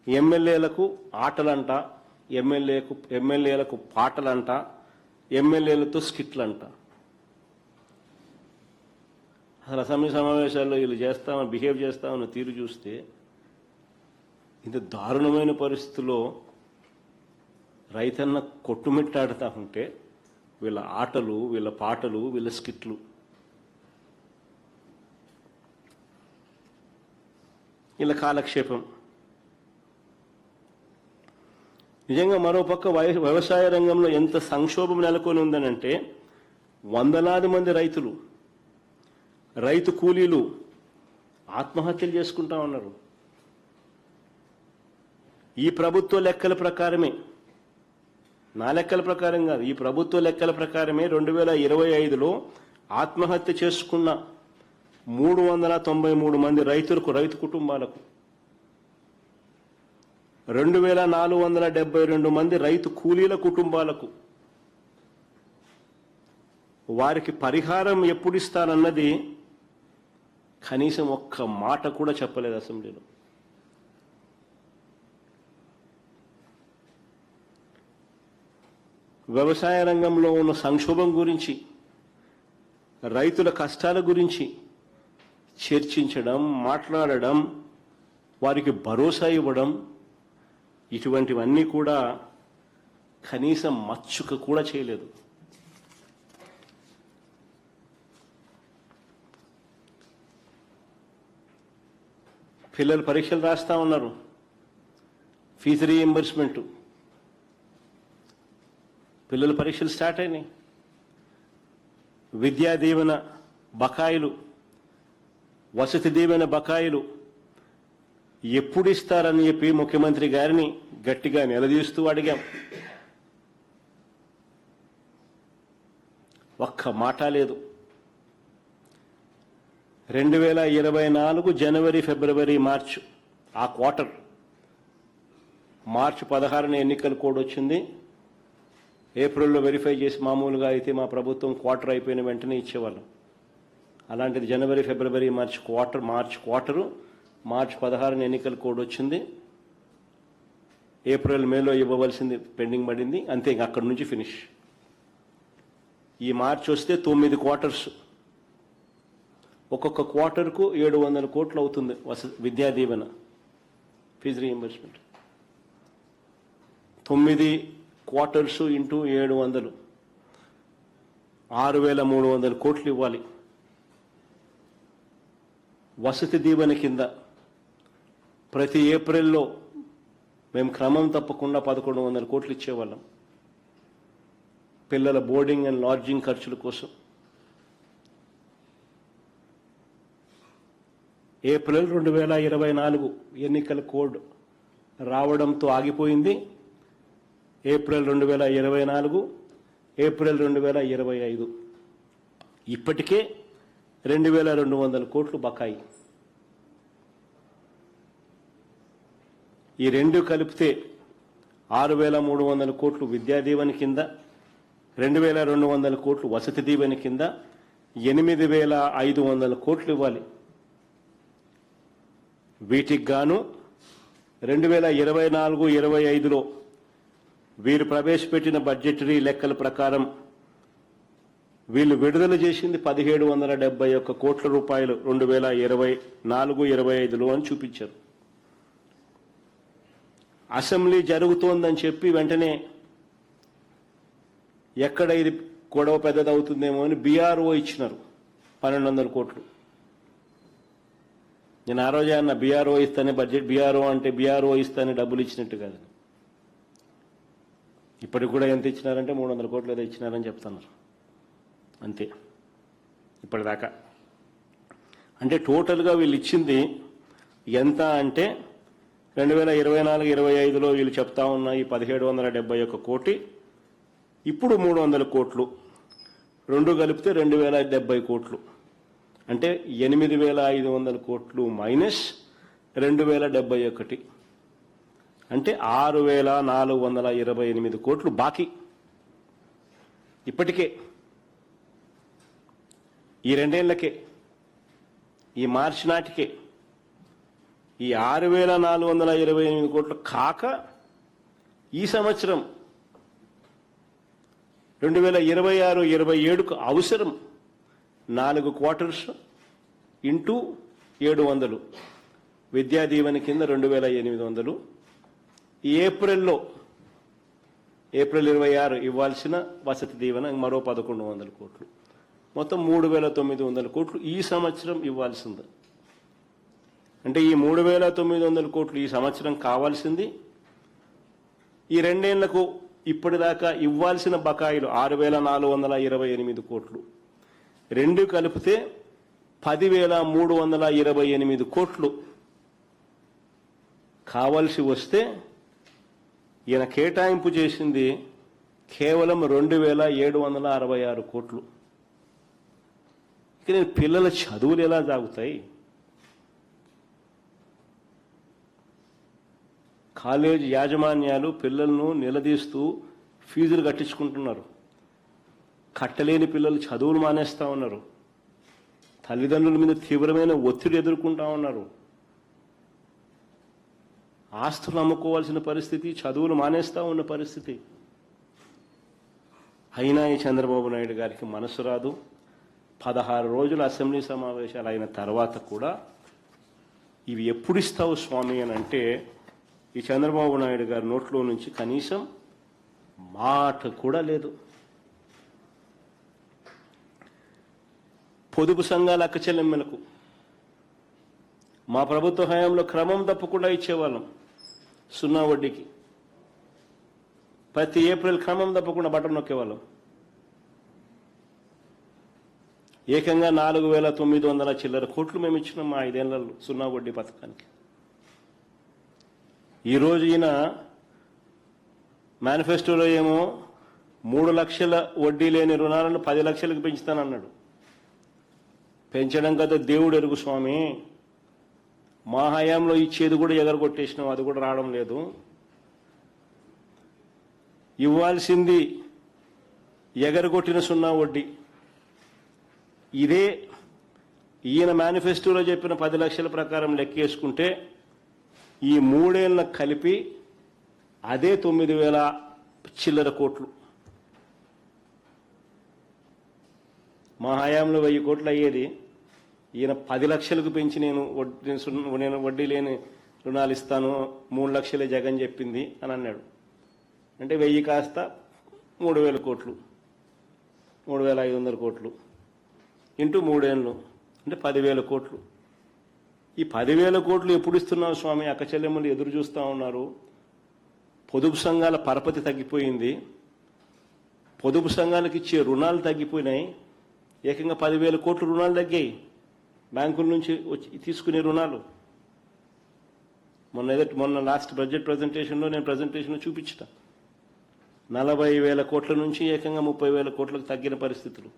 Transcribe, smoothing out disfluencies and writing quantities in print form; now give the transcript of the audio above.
ఎమ్మెల్యేలకు ఆటలంట, ఎమ్మెల్యేలకు పాటలంట, ఎమ్మెల్యేలతో స్కిట్లంట. అసలు అసెంబ్లీ సమావేశాల్లో వీళ్ళు బిహేవ్ చేస్తామన్న తీరు చూస్తే ఇంత దారుణమైన పరిస్థితుల్లో రైతన్న కొట్టుమిట్టాడుతూ ఉంటే వీళ్ళ ఆటలు, వీళ్ళ పాటలు, వీళ్ళ స్కిట్లు. వీళ్ళ కాలక్షేపం. నిజంగా మరోపక్క వ్యవసాయ రంగంలో ఎంత సంక్షోభం నెలకొని ఉందనంటే వందలాది మంది రైతు కూలీలు ఆత్మహత్యలు చేసుకుంటా ఉన్నారు. ఈ ప్రభుత్వ లెక్కల ప్రకారమే, నా లెక్కల ప్రకారం కాదు, ఈ ప్రభుత్వ లెక్కల ప్రకారమే 2025లో ఆత్మహత్య చేసుకున్న 393 మంది రైతు కుటుంబాలకు, 2472 మంది రైతు కూలీల కుటుంబాలకు వారికి పరిహారం ఎప్పుడు ఇస్తారన్నది కనీసం ఒక్క మాట కూడా చెప్పలేదు అసెంబ్లీలో. వ్యవసాయ రంగంలో ఉన్న సంక్షోభం గురించి, రైతుల కష్టాల గురించి చర్చించడం, మాట్లాడడం, వారికి భరోసా ఇవ్వడం, ఇటువంటివన్నీ కూడా కనీసం మచ్చుక కూడా చేయలేదు. పిల్లలు పరీక్షలు రాస్తా ఉన్నారు, ఫీజు రీయింబర్స్మెంట్, పిల్లల పరీక్షలు స్టార్ట్ అయినాయి, విద్యా దీవెన బకాయిలు, వసతి దీవెన బకాయిలు ఎప్పుడు ఇస్తారని చెప్పి ముఖ్యమంత్రి గారిని గట్టిగా నిలదీస్తూ అడిగాం. ఒక్క మాట లేదు. 2024 జనవరి, ఫిబ్రవరి, మార్చ్, ఆ క్వార్టర్, మార్చి 16న ఎన్నికల కోడ్ వచ్చింది. ఏప్రిల్లో వెరిఫై చేసి మామూలుగా అయితే మా ప్రభుత్వం క్వార్టర్ అయిపోయిన వెంటనే ఇచ్చేవాళ్ళం. అలాంటిది జనవరి, ఫిబ్రవరి, మార్చ్ క్వార్టరు, మార్చి 16న ఎన్నికల కోడ్ వచ్చింది. ఏప్రిల్, మేలో ఇవ్వవలసింది పెండింగ్ పడింది. అంతే, ఇంక అక్కడి నుంచి ఫినిష్. ఈ మార్చి వస్తే 9 క్వార్టర్స్, ఒక్కొక్క క్వార్టర్కు 700 కోట్లు అవుతుంది Vidya Deevena, fee reimbursement. 9 quarters into 700, 6300 కోట్లు ఇవ్వాలి. వసతి దీవెన కింద ప్రతి ఏప్రిల్లో మేము క్రమం తప్పకుండా 1100 కోట్లు ఇచ్చేవాళ్ళం పిల్లల బోర్డింగ్ అండ్ లాడ్జింగ్ ఖర్చుల కోసం. ఏప్రిల్ 2024 ఎన్నికల కోడ్ రావడంతో ఆగిపోయింది. ఏప్రిల్ 2024, ఏప్రిల్ 2025 ఇప్పటికే 2200 కోట్లు బకాయి. ఈ రెండు కలిపితే 6300 కోట్లు విద్యా దీవెన కింద, 2200 కోట్లు వసతి దీవెన కింద, 8500 కోట్లు ఇవ్వాలి. వీటికి గాను 2024-25లో వీరు ప్రవేశపెట్టిన బడ్జెటరీ లెక్కల ప్రకారం వీళ్ళు విడుదల చేసింది 1771 కోట్ల రూపాయలు 2024-25లో అని చూపించారు. అసెంబ్లీ జరుగుతోందని చెప్పి వెంటనే ఎక్కడ ఇది గొడవ పెద్దదవుతుందేమో అని బీఆర్ఓ ఇచ్చినారు 1200 కోట్లు. నేను ఆ రోజే అన్న, బీఆర్ఓ ఇస్తానే బడ్జెట్, బీఆర్ఓ ఇస్తానే డబ్బులు ఇచ్చినట్టు కాదు. ఇప్పటికి కూడా ఎంత ఇచ్చినారంటే 300 కోట్లు ఏదో ఇచ్చినారని చెప్తున్నారు అంతే ఇప్పటిదాకా. అంటే టోటల్గా వీళ్ళు ఇచ్చింది ఎంత అంటే 2024-25లో వీళ్ళు చెప్తా ఉన్న ఈ 1771 కోటి, ఇప్పుడు 300 కోట్లు, రెండు కలిపితే 2070 కోట్లు. అంటే 8500 కోట్లు మైనస్ 2071, అంటే 6428 కోట్లు బాకీ ఇప్పటికే. ఈ రెండేళ్లకే, ఈ మార్చి నాటికే ఈ 6,428 కోట్లు కాక ఈ సంవత్సరం 2026-27కు అవసరం 4 క్వార్టర్స్ ఇంటూ 700 విద్యా దీవెన కింద 2,800. ఈ ఏప్రిల్ 26 ఇవ్వాల్సిన వసతి దీవెన మరో 1,100 కోట్లు, మొత్తం 3,900 కోట్లు ఈ సంవత్సరం ఇవ్వాల్సింది. అంటే ఈ 3,900 కోట్లు ఈ సంవత్సరం కావాల్సింది. ఈ 2 ఏళ్లకు ఇప్పటిదాకా ఇవ్వాల్సిన బకాయిలు 6,428 కోట్లు, 2 కలిపితే 10,328 కోట్లు కావాల్సి వస్తే ఈయన కేటాయింపు చేసింది కేవలం 2,766 కోట్లు. ఇక నేను పిల్లల చదువులు ఎలా సాగుతాయి? కాలేజీ యాజమాన్యాలు పిల్లలను నిలదీస్తూ ఫీజులు కట్టించుకుంటున్నారు. కట్టలేని పిల్లలు చదువులు మానేస్తూ ఉన్నారు. తల్లిదండ్రుల మీద తీవ్రమైన ఒత్తిడి ఎదుర్కొంటా ఉన్నారు. ఆస్తులు అమ్ముకోవాల్సిన పరిస్థితి, చదువులు మానేస్తూ ఉన్న పరిస్థితి. అయినా ఈ చంద్రబాబు నాయుడు గారికి మనసు రాదు. 16 రోజుల అసెంబ్లీ సమావేశాలు అయిన తర్వాత కూడా ఇవి ఎప్పుడు ఇస్తావు స్వామి అని అంటే ఈ చంద్రబాబు నాయుడు గారి నోట్లో నుంచి కనీసం మాట కూడా లేదు. పొదుపు సంఘాల అక్క చెల్లెమ్మలకు మా ప్రభుత్వ హయాంలో క్రమం తప్పకుండా ఇచ్చేవాళ్ళం. 0 వడ్డీకి ప్రతి ఏప్రిల్ క్రమం తప్పకుండా బటన్ నొక్కేవాళ్ళం. ఏకంగా 4,900 చిల్లర కోట్లు మేము ఇచ్చినాం మా 5 ఏళ్లలో 0 వడ్డీ పథకానికి. ఈరోజు ఈయన మేనిఫెస్టోలో ఏమో 3 లక్షల వడ్డీ లేని రుణాలను 10 లక్షలకు పెంచుతానన్నాడు. పెంచడం కదా దేవుడు ఎరుగు స్వామి. మా హయాంలో ఇచ్చేది కూడా ఎగరగొట్టేసినాం, అది కూడా రావడం లేదు. ఇవ్వాల్సింది ఎగరగొట్టిన 0 వడ్డీ. ఇదే ఈయన మేనిఫెస్టోలో చెప్పిన 10 లక్షల ప్రకారం లెక్కేసుకుంటే ఈ 3 ఏళ్ళకు కలిపి అదే 9,000 చిల్లర కోట్లు. మా హయాంలో 1000 కోట్లు అయ్యేది. ఈయన 10 లక్షలకు పెంచి నేను వడ్డీ లేని రుణాలు ఇస్తాను, 3 లక్షలే జగన్ చెప్పింది అని అన్నాడు. అంటే 1000 కాస్త 3,000 కోట్లు, 3,500 కోట్లు ఇంటూ 3 ఏళ్ళు అంటే 10,000 కోట్లు. ఈ 10,000 కోట్లు ఎప్పుడు ఇస్తున్నావు స్వామి? అక్క చెల్లెమ్మలు ఎదురు చూస్తూ ఉన్నారు. పొదుపు సంఘాల పరపతి తగ్గిపోయింది. పొదుపు సంఘాలకు ఇచ్చే రుణాలు తగ్గిపోయినాయి. ఏకంగా 10,000 కోట్లు రుణాలు తగ్గాయి. బ్యాంకుల నుంచి తీసుకునే రుణాలు మొన్న లాస్ట్ బడ్జెట్ ప్రజెంటేషన్లో నేను ప్రజెంటేషన్లో చూపించిన 40,000 కోట్ల నుంచి ఏకంగా 30,000 కోట్లకు తగ్గిన పరిస్థితులు.